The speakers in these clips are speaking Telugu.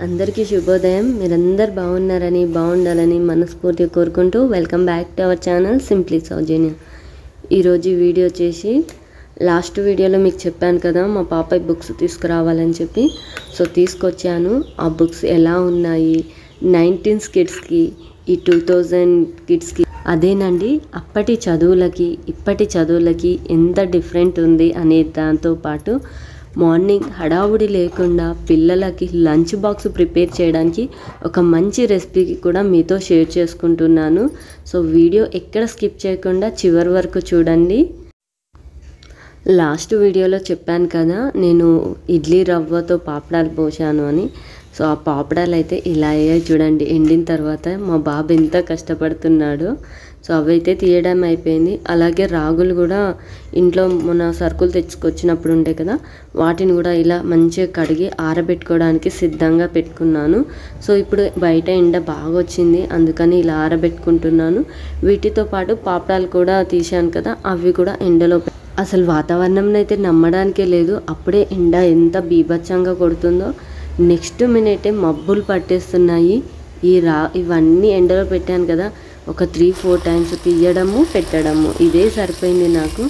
అందరికీ శుభోదయం. మీరందరూ బాగుండాలని మనస్ఫూర్తిగా కోరుకుంటూ welcome back to our channel simply Soujanya. ఈరోజు వీడియో వచ్చేసి లాస్ట్ వీడియోలో మీకు చెప్పాను కదా మా పాప బుక్స్ తీసుకురావాలని చెప్పి. సో తీసుకొచ్చాను. ఆ బుక్స్ ఎలా ఉన్నాయి 19 కిడ్స్కి ఈ 2000 కిడ్స్కి అదేనండి. అప్పటి చదువులకి ఇప్పటి చదువులకి ఎంత డిఫరెంట్ ఉంది అనే దాంతోపాటు మార్నింగ్ హడావుడి లేకుండా పిల్లలకి లంచ్ బాక్స్ ప్రిపేర్ చేయడానికి ఒక మంచి రెసిపీకి కూడా మీతో షేర్ చేసుకుంటున్నాను. సో వీడియో ఎక్కడ స్కిప్ చేయకుండా చివరి వరకు చూడండి. లాస్ట్ వీడియోలో చెప్పాను కదా నేను ఇడ్లీ రవ్వతో పాపడాలు పోసాను అని. సో ఆ పాపడాలు అయితే ఇలా అయ్యాయి చూడండి. ఎండిన తర్వాత మా బాబు ఎంత కష్టపడుతున్నాడో. సో అవైతే తీయడం అయిపోయింది. అలాగే రాగులు కూడా ఇంట్లో మన సరుకులు తెచ్చుకొచ్చినప్పుడు ఉంటాయి కదా, వాటిని కూడా ఇలా మంచిగా కడిగి ఆరబెట్టుకోవడానికి సిద్ధంగా పెట్టుకున్నాను. సో ఇప్పుడు బయట ఎండ బాగా వచ్చింది, అందుకని ఇలా ఆరబెట్టుకుంటున్నాను. వీటితో పాటు పాపడాలు కూడా తీసాను కదా, అవి కూడా ఎండలో అసలు వాతావరణం అయితే నమ్మడానికే లేదు. అప్పుడే ఎండ ఎంత బీభత్సంగా కొడుతుందో, నెక్స్ట్ మినిటే మబ్బులు పట్టేస్తున్నాయి. ఇవన్నీ ఎండలో పెట్టాను కదా, ఒక 3-4 టైమ్స్ తీయడము పెట్టడము ఇదే సరిపోయింది నాకు.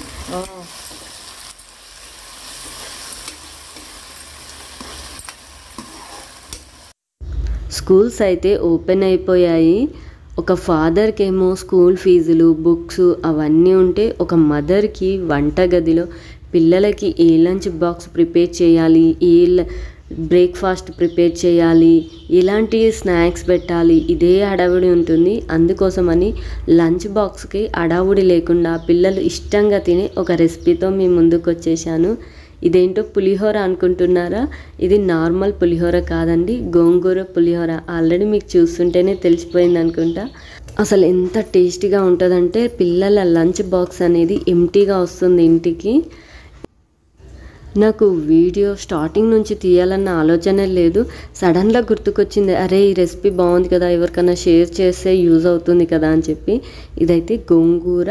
స్కూల్స్ అయితే ఓపెన్ అయిపోయాయి. ఒక ఫాదర్కి ఏమో స్కూల్ ఫీజులు బుక్స్ అవన్నీ ఉంటే, ఒక మదర్కి వంటగదిలో పిల్లలకి ఏ లంచ్ బాక్స్ ప్రిపేర్ చేయాలి, ఏ బ్రేక్ఫాస్ట్ ప్రిపేర్ చేయాలి, ఇలాంటి స్నాక్స్ పెట్టాలి, ఇదే హడావుడి ఉంటుంది. అందుకోసమని లంచ్ బాక్స్కి హడావుడి లేకుండా పిల్లలు ఇష్టంగా తినే ఒక రెసిపీతో మీ ముందుకు వచ్చేసాను. ఇదేంటో పులిహోర అనుకుంటున్నారా? ఇది నార్మల్ పులిహోర కాదండి, గోంగూర పులిహోర. ఆల్రెడీ మీకు చూస్తుంటేనే తెలిసిపోయింది అనుకుంటా. అసలు ఎంత టేస్టీగా ఉంటుందంటే పిల్లల లంచ్ బాక్స్ అనేది ఎంటీగా వస్తుంది ఇంటికి. నాకు వీడియో స్టార్టింగ్ నుంచి తీయాలన్న ఆలోచన లేదు, సడన్గా గుర్తుకొచ్చింది. అరే ఈ రెసిపీ బాగుంది కదా, ఎవరికైనా షేర్ చేస్తే యూజ్ అవుతుంది కదా అని చెప్పి. ఇదైతే గోంగూర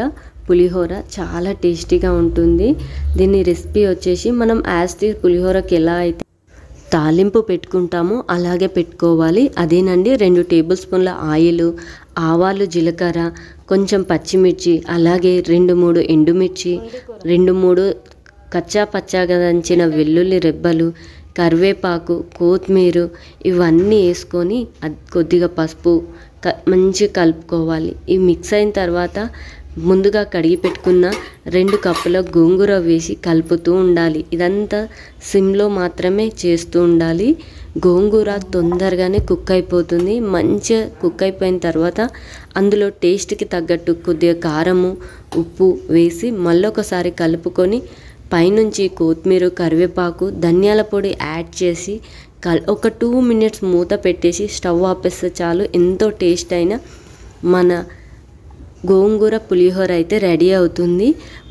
పులిహోర, చాలా టేస్టీగా ఉంటుంది. దీని రెసిపీ వచ్చేసి మనం పులిహోరకి ఎలా అయితే తాలింపు పెట్టుకుంటామో అలాగే పెట్టుకోవాలి. అదేనండి 2 టేబుల్ స్పూన్ల ఆయిల్, ఆవాలు, జీలకర్ర, కొంచెం పచ్చిమిర్చి, అలాగే 2-3 ఎండుమిర్చి, 2-3 కచ్చా పచ్చాగా దంచిన వెల్లుల్లి రెబ్బలు, కరివేపాకు, కొత్తిమీర ఇవన్నీ వేసుకొని కొద్దిగా పసుపు మంచిగా కలుపుకోవాలి. ఇవి మిక్స్ అయిన తర్వాత ముందుగా కడిగి పెట్టుకున్న 2 కప్పుల గోంగూర వేసి కలుపుతూ ఉండాలి. ఇదంతా సిమ్లో మాత్రమే చేస్తూ ఉండాలి. గోంగూర తొందరగానే కుక్ అయిపోతుంది. మంచిగా కుక్ అయిపోయిన తర్వాత అందులో టేస్ట్కి తగ్గట్టు కొద్దిగా కారము, ఉప్పు వేసి మళ్ళొకసారి కలుపుకొని పైనుంచి కొత్తిమీర, కరివేపాకు, ధనియాల పొడి యాడ్ చేసి ఒక 2 మినిట్స్ మూత పెట్టేసి స్టవ్ ఆపేస్తే చాలు. ఎంతో టేస్ట్ అయిన మన గోంగూర పులిహోర అయితే రెడీ అవుతుంది.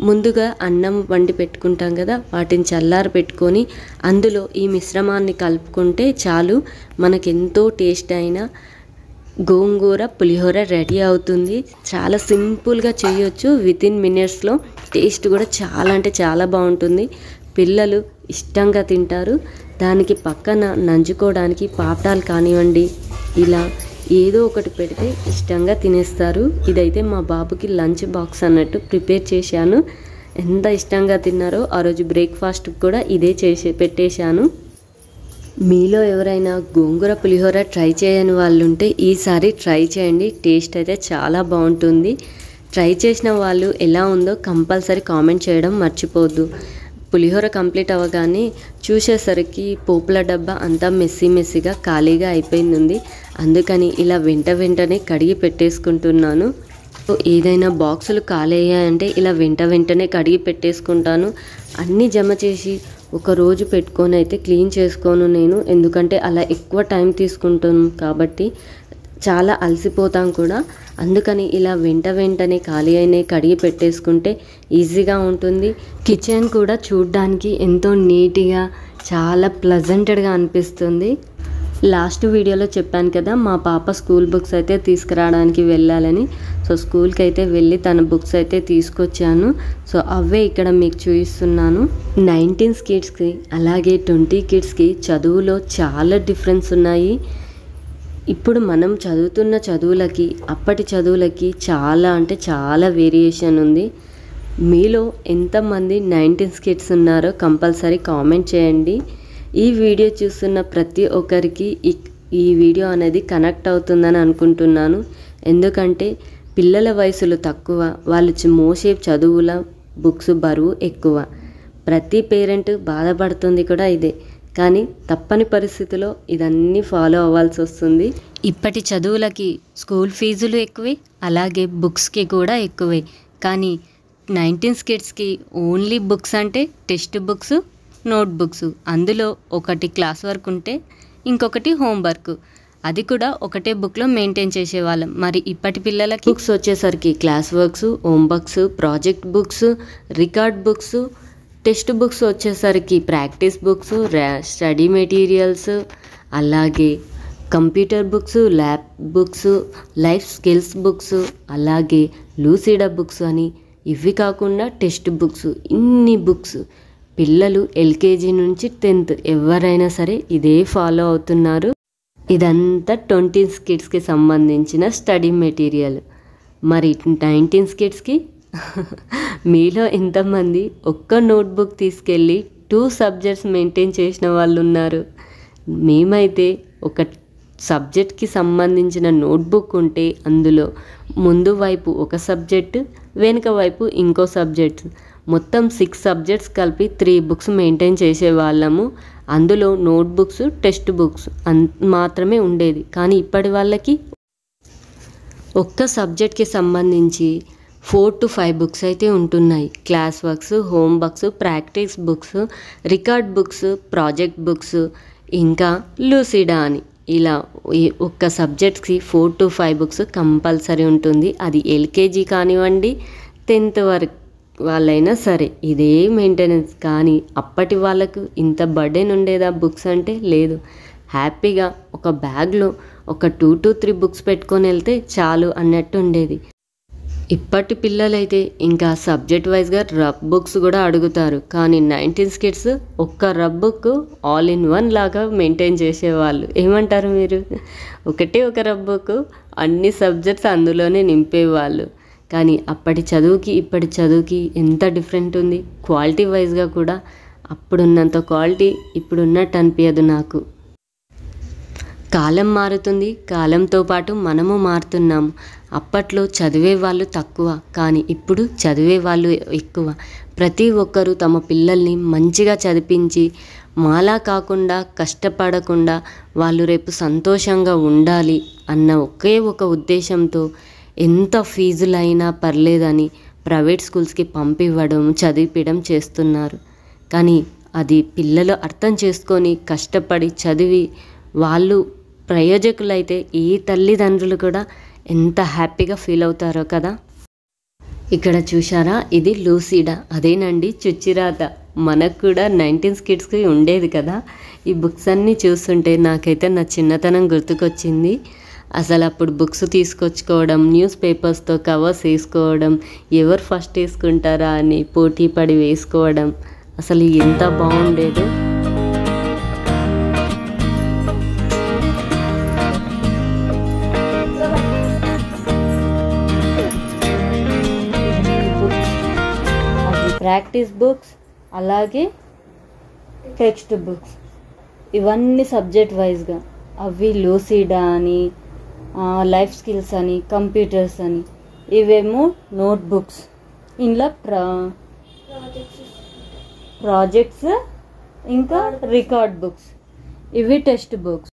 ముందుగా అన్నం వండి పెట్టుకుంటాం కదా, వాటిని చల్లారి పెట్టుకొని అందులో ఈ మిశ్రమాన్ని కలుపుకుంటే చాలు, మనకెంతో టేస్ట్ అయిన గోంగూర పులిహోర రెడీ అవుతుంది. చాలా సింపుల్గా చేయొచ్చు, వితిన్ మినిట్స్లో. టేస్ట్ కూడా చాలా అంటే చాలా బాగుంటుంది. పిల్లలు ఇష్టంగా తింటారు. దానికి పక్కన నంచుకోవడానికి పాపడాలు కానివ్వండి, ఇలా ఏదో ఒకటి పెడితే ఇష్టంగా తినేస్తారు. ఇదైతే మా బాబుకి లంచ్ బాక్స్ అన్నట్టు ప్రిపేర్ చేశాను. ఎంత ఇష్టంగా తిన్నారో. ఆ రోజు బ్రేక్ఫాస్ట్ కూడా ఇదే పెట్టేశాను. మీలో ఎవరైనా గోంగూర పులిహోర ట్రై చేయని వాళ్ళు ఉంటే ఈసారి ట్రై చేయండి. టేస్ట్ అయితే చాలా బాగుంటుంది. ట్రై చేసిన వాళ్ళు ఎలా ఉందో కంపల్సరీ కామెంట్ చేయడం మర్చిపోవద్దు. పులిహోర కంప్లీట్ అవ్వగానే చూసేసరికి పోపుల డబ్బా అంతా మెస్సీగా ఖాళీగా అయిపోయింది. అందుకని ఇలా వెంటనే కడిగి పెట్టేసుకుంటున్నాను. ఏదైనా బాక్సులు ఖాళీ అయ్యాయంటే ఇలా వెంటనే కడిగి పెట్టేసుకుంటాను. అన్నీ జమ చేసి ఒక రోజు పెట్టుకొని అయితే క్లీన్ చేసుకోను నేను, ఎందుకంటే అలా ఎక్కువ టైం తీసుకుంటాను కాబట్టి చాలా అలసిపోతాం కూడా. అందుకని ఇలా వెంటనే ఖాళీ అయినాయి కడిగి పెట్టేసుకుంటే ఈజీగా ఉంటుంది. కిచెన్ కూడా చూడ్డానికి ఎంతో నీట్గా చాలా ప్లెజెంటెడ్గా అనిపిస్తుంది. లాస్ట్ వీడియోలో చెప్పాను కదా మా పాప స్కూల్ బుక్స్ అయితే తీసుకురావడానికి వెళ్ళాలని. సో స్కూల్కి అయితే వెళ్ళి తన బుక్స్ అయితే తీసుకొచ్చాను. సో అవే ఇక్కడ మీకు చూపిస్తున్నాను. 19 కిడ్స్కి అలాగే 20 కిడ్స్కి చదువులో చాలా డిఫరెన్స్ ఉన్నాయి. ఇప్పుడు మనం చదువుతున్న చదువులకి అప్పటి చదువులకి చాలా అంటే చాలా వేరియేషన్ ఉంది. మీలో ఎంతమంది 19 కిడ్స్ ఉన్నారో కంపల్సరీ కామెంట్ చేయండి. ఈ వీడియో చూస్తున్న ప్రతి ఒక్కరికి ఈ వీడియో అనేది కనెక్ట్ అవుతుందని అనుకుంటున్నాను. ఎందుకంటే పిల్లల వయసులు తక్కువ, వాళ్ళు మోసే చదువుల బుక్స్ బరువు ఎక్కువ. ప్రతి పేరెంట్ బాధపడుతుంది కూడా ఇదే. కానీ తప్పని పరిస్థితిలో ఇదన్నీ ఫాలో అవ్వాల్సి వస్తుంది. ఇప్పటి చదువులకి స్కూల్ ఫీజులు ఎక్కువే, అలాగే బుక్స్కి కూడా ఎక్కువే. కానీ 19 కిడ్స్కి ఓన్లీ బుక్స్ అంటే టెక్స్ట్ బుక్స్, నోట్ బుక్స్. అందులో ఒకటి క్లాస్ వర్క్ ఉంటే ఇంకొకటి హోంవర్క్. అది కూడా ఒకటే బుక్లో మెయింటైన్ చేసేవాళ్ళం. మరి ఇప్పటి పిల్లలకి బుక్స్ వచ్చేసరికి class works, homeworks, project books, record books, text books వచ్చేసరికి ప్రాక్టీస్ బుక్స్, స్టడీ మెటీరియల్స్, అలాగే computer books, lab books, life skills books, అలాగే లూసిడా బుక్స్ అని, ఇవి కాకుండా టెక్స్ట్ బుక్స్. ఇన్ని బుక్స్ పిల్లలు LKG నుంచి 10th ఎవరైనా సరే ఇదే ఫాలో అవుతున్నారు. ఇదంతా 20 కిడ్స్కి సంబంధించిన స్టడీ మెటీరియల్. మరి 19 కిడ్స్కి మీలో ఎంతమంది ఒక్క నోట్బుక్ తీసుకెళ్ళి 2 సబ్జెక్ట్స్ మెయింటైన్ చేసిన వాళ్ళు ఉన్నారు? మేమైతే ఒక సబ్జెక్ట్కి సంబంధించిన నోట్బుక్ ఉంటే అందులో ముందు వైపు ఒక సబ్జెక్టు, వెనుక వైపు ఇంకో సబ్జెక్ట్, మొత్తం 6 సబ్జెక్ట్స్ కలిపి 3 బుక్స్ మెయింటైన్ చేసేవాళ్ళము. అందులో నోట్బుక్స్, టెక్స్ట్ బుక్స్ మాత్రమే ఉండేది. కానీ ఇప్పటి వాళ్ళకి ఒక్క సబ్జెక్ట్కి సంబంధించి 4 to 5 బుక్స్ అయితే ఉంటున్నాయి. Class works, home works, practice books, record books, project books, ఇంకా లూసిడా అని ఇలా ఒక్క సబ్జెక్ట్కి 4 to 5 బుక్స్ కంపల్సరీ ఉంటుంది. అది LKG కానివ్వండి, 10th వరకు వాళ్ళైనా సరే ఇదే మెయింటెనెన్స్. కానీ అప్పటి వాళ్ళకు ఇంత బర్డెన్ ఉండేదా బుక్స్ అంటే? లేదు. హ్యాపీగా ఒక బ్యాగ్లో ఒక 2 to 3 బుక్స్ పెట్టుకొని వెళ్తే చాలు అన్నట్టు ఉండేది. ఇప్పటి పిల్లలైతే ఇంకా సబ్జెక్ట్ వైజ్గా రబ్ బుక్స్ కూడా అడుగుతారు. కానీ 19 కిడ్స్ ఒక్క rub book all in one లాగా మెయింటైన్ చేసేవాళ్ళు. ఏమంటారు మీరు? ఒకటే ఒక రబ్ బుక్, అన్ని సబ్జెక్ట్స్ అందులోనే నింపేవాళ్ళు. కానీ అప్పటి చదువుకి ఇప్పటి చదువుకి ఎంత డిఫరెంట్ ఉంది. క్వాలిటీ వైజ్గా కూడా అప్పుడున్నంత క్వాలిటీ ఇప్పుడు ఉన్నట్టు అనిపించదు నాకు. కాలం మారుతుంది, కాలంతో పాటు మనము మారుతున్నాము. అప్పట్లో చదివే వాళ్ళు తక్కువ, కానీ ఇప్పుడు చదివే వాళ్ళు ఎక్కువ. ప్రతి ఒక్కరూ తమ పిల్లల్ని మంచిగా చదివించి మాలా కాకుండా కష్టపడకుండా వాళ్ళు రేపు సంతోషంగా ఉండాలి అన్న ఒకే ఒక ఉద్దేశంతో ఎంత ఫీజులైనా పర్లేదని ప్రైవేట్ స్కూల్స్కి పంపివ్వడం, చదివించడం చేస్తున్నారు. కానీ అది పిల్లలు అర్థం చేసుకొని కష్టపడి చదివి వాళ్ళు ప్రయోజకులైతే ఏ తల్లిదండ్రులు కూడా ఎంత హ్యాపీగా ఫీల్ అవుతారో కదా. ఇక్కడ చూసారా, ఇది లూసిడా. అదేనండి చుచ్చిరాత. మనకు కూడా 19 కిడ్స్కి ఉండేది కదా. ఈ బుక్స్ అన్నీ చూస్తుంటే నాకైతే నా చిన్నతనం గుర్తుకొచ్చింది. అసలు అప్పుడు బుక్స్ తీసుకొచ్చుకోవడం, న్యూస్ పేపర్స్తో కవర్స్ వేసుకోవడం, ఎవరు ఫస్ట్ వేసుకుంటారా అని పోటీ పడి వేసుకోవడం, అసలు ఎంత బాగుండేదో. ప్రాక్టీస్ బుక్స్, అలాగే టెక్స్ట్ బుక్స్, ఇవన్నీ సబ్జెక్ట్ వైజ్గా. అవి లూసిడా అని, లైఫ్ స్కిల్స్ అని, కంప్యూటర్స్ అని, ఇవేమో నోట్బుక్స్. ఇందులో ప్రాజెక్ట్స్, ఇంకా రికార్డ్ బుక్స్, ఇవి టెక్స్ట్ బుక్స్.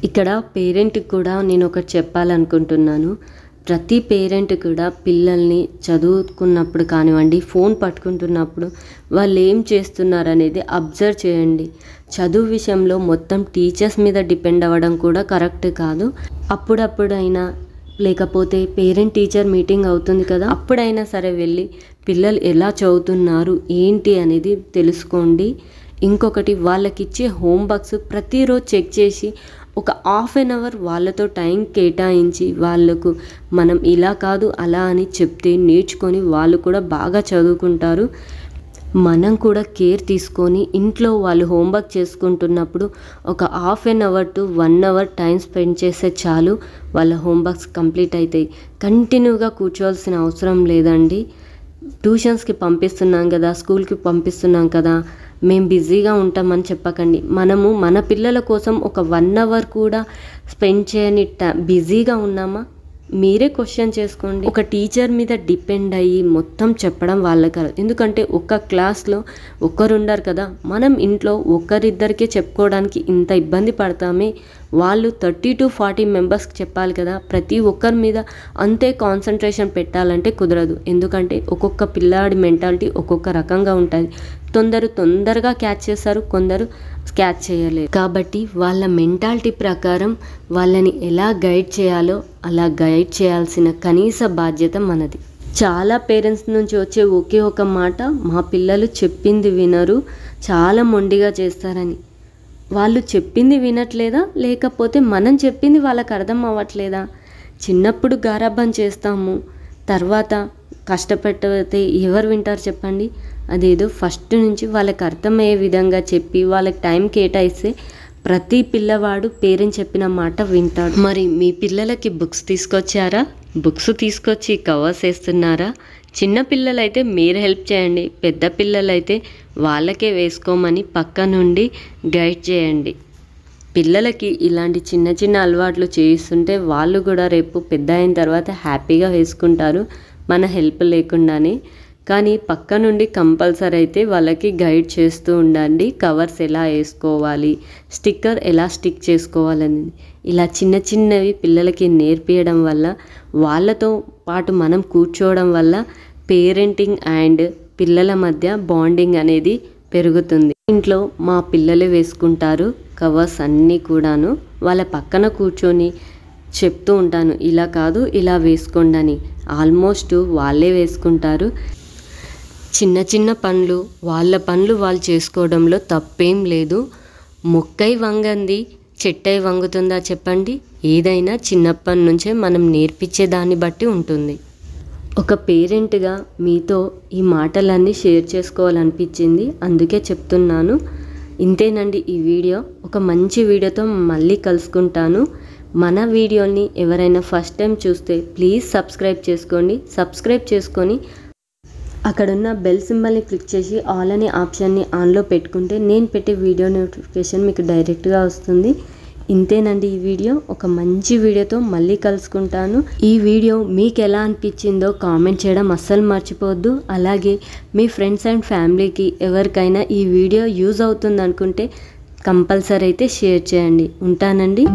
ఇక్కడ పేరెంట్కి కూడా నేను ఒకటి చెప్పాలనుకుంటున్నాను. ప్రతి పేరెంట్ కూడా పిల్లల్ని చదువుకున్నప్పుడు కానివ్వండి, ఫోన్ పట్టుకుంటున్నప్పుడు వాళ్ళు ఏం చేస్తున్నారు అనేది అబ్జర్వ్ చేయండి. చదువు విషయంలో మొత్తం టీచర్స్ మీద డిపెండ్ అవ్వడం కూడా కరెక్ట్ కాదు. అప్పుడప్పుడైనా లేకపోతే పేరెంట్ టీచర్ మీటింగ్ అవుతుంది కదా, అప్పుడైనా సరే వెళ్ళి పిల్లలు ఎలా చదువుతున్నారు ఏంటి అనేది తెలుసుకోండి. ఇంకొకటి, వాళ్ళకి ఇచ్చే హోంవర్క్స్ ప్రతిరోజు చెక్ చేసి ఒక హాఫ్ అన్ అవర్ వాళ్ళతో టైం కేటాయించి వాళ్ళకు మనం ఇలా కాదు అలా అని చెప్తే నేర్చుకొని వాళ్ళు కూడా బాగా చదువుకుంటారు. మనం కూడా కేర్ తీసుకొని ఇంట్లో వాళ్ళు హోంవర్క్ చేసుకుంటున్నప్పుడు ఒక half an hour to 1 hour time spend చేస్తే చాలు, వాళ్ళ హోంవర్క్స్ కంప్లీట్ అవుతాయి. కంటిన్యూగా కూర్చోవాల్సిన అవసరం లేదండి. ట్యూషన్స్కి పంపిస్తున్నాం కదా, స్కూల్కి పంపిస్తున్నాం కదా, మేము బిజీగా ఉంటామని చెప్పకండి. మనము మన పిల్లల కోసం ఒక 1 అవర్ కూడా స్పెండ్ చేయని బిజీగా ఉన్నామా? మీరే క్వశ్చన్ చేసుకోండి. ఒక టీచర్ మీద డిపెండ్ అయ్యి మొత్తం చెప్పడం వాళ్ళకి కాదు. ఎందుకంటే ఒక్క క్లాస్లో ఒక్కరు ఉండరు కదా, మనం ఇంట్లో ఒక్కరిద్దరికే చెప్పుకోవడానికి ఇంత ఇబ్బంది పడతామే, వాళ్ళు 30 to 40 మెంబర్స్కి చెప్పాలి కదా. ప్రతి ఒక్కరి మీద అంతే కాన్సన్ట్రేషన్ పెట్టాలంటే కుదరదు. ఎందుకంటే ఒక్కొక్క పిల్లాడి మెంటాలిటీ ఒక్కొక్క రకంగా ఉంటుంది. తొందరగా క్యాచ్ చేస్తారు, కొందరు క్యాచ్ చేయలేరు. కాబట్టి వాళ్ళ మెంటాలిటీ ప్రకారం వాళ్ళని ఎలా గైడ్ చేయాలో అలా గైడ్ చేయాల్సిన కనీస బాధ్యత మనది. చాలా పేరెంట్స్ నుంచి వచ్చే ఒకే ఒక మాట, మా పిల్లలు చెప్పింది వినరు, చాలా మొండిగా చేస్తారని. వాళ్ళు చెప్పింది వినట్లేదా, లేకపోతే మనం చెప్పింది వాళ్ళకి అర్థం అవ్వట్లేదా? చిన్నప్పుడు గారాబం చేస్తాము, తర్వాత కష్టపెడితే ఎవరు వింటారు చెప్పండి? అదేదో ఫస్ట్ నుంచి వాళ్ళకి అర్థమయ్యే విధంగా చెప్పి వాళ్ళకి టైం కేటాయిస్తే ప్రతి పిల్లవాడు పేరెంట్స్ చెప్పిన మాట వింటాడు. మరి మీ పిల్లలకి బుక్స్ తీసుకొచ్చారా? బుక్స్ తీసుకొచ్చి కవర్స్ వేస్తున్నారా? చిన్న పిల్లలైతే మీరు హెల్ప్ చేయండి, పెద్ద పిల్లలైతే వాళ్ళకే వేసుకోమని పక్క నుండి గైడ్ చేయండి. పిల్లలకి ఇలాంటి చిన్న చిన్న అలవాట్లు చేయిస్తుంటే వాళ్ళు కూడా రేపు పెద్ద అయిన తర్వాత హ్యాపీగా వేసుకుంటారు మన హెల్ప్ లేకుండానే. కానీ పక్క నుండి కంపల్సరీ అయితే వాళ్ళకి గైడ్ చేస్తూ ఉండండి. కవర్స్ ఎలా వేసుకోవాలి, స్టిక్కర్ ఎలా స్టిక్ చేసుకోవాలని ఇలా చిన్న చిన్నవి పిల్లలకి నేర్పించడం వల్ల, వాళ్ళతో పాటు మనం కూర్చోవడం వల్ల పేరెంటింగ్ అండ్ పిల్లల మధ్య బాండింగ్ అనేది పెరుగుతుంది. ఇంట్లో మా పిల్లలే వేసుకుంటారు కవర్స్ అన్నీ కూడాను. వాళ్ళ పక్కన కూర్చొని చెప్తూ ఉంటాను, ఇలా కాదు ఇలా వేసుకోండి అని. ఆల్మోస్ట్ వాళ్ళే వేసుకుంటారు. చిన్న చిన్న పనులు వాళ్ళ పనులు వాళ్ళు చేసుకోవడంలో తప్పేం లేదు. మొక్కై వంగంది చెట్టై వంగుతుందా చెప్పండి? ఏదైనా చిన్నప్పటి నుంచే మనం నేర్పించే దాన్ని బట్టి ఉంటుంది. ఒక పేరెంట్గా మీతో ఈ మాటలన్నీ షేర్ చేసుకోవాలనిపించింది, అందుకే చెప్తున్నాను. ఇంతేనండి ఈ వీడియో. ఒక మంచి వీడియోతో మళ్ళీ కలుసుకుంటాను. మన వీడియోని ఎవరైనా ఫస్ట్ టైం చూస్తే ప్లీజ్ సబ్స్క్రైబ్ చేసుకోండి. సబ్స్క్రైబ్ చేసుకొని అక్కడున్న బెల్ సింబల్ని క్లిక్ చేసి ఆల్ అనే ఆప్షన్ని ఆన్లో పెట్టుకుంటే నేను పెట్టే వీడియో నోటిఫికేషన్ మీకు డైరెక్ట్గా వస్తుంది. ఇంతేనండి ఈ వీడియో. ఒక మంచి వీడియోతో మళ్ళీ కలుసుకుంటాను. ఈ వీడియో మీకు ఎలా అనిపించిందో కామెంట్ చేయడం అస్సలు మర్చిపోవద్దు. అలాగే మీ ఫ్రెండ్స్ అండ్ ఫ్యామిలీకి ఎవరికైనా ఈ వీడియో యూజ్ అవుతుంది అనుకుంటే కంపల్సరీ అయితే షేర్ చేయండి. ఉంటానండి.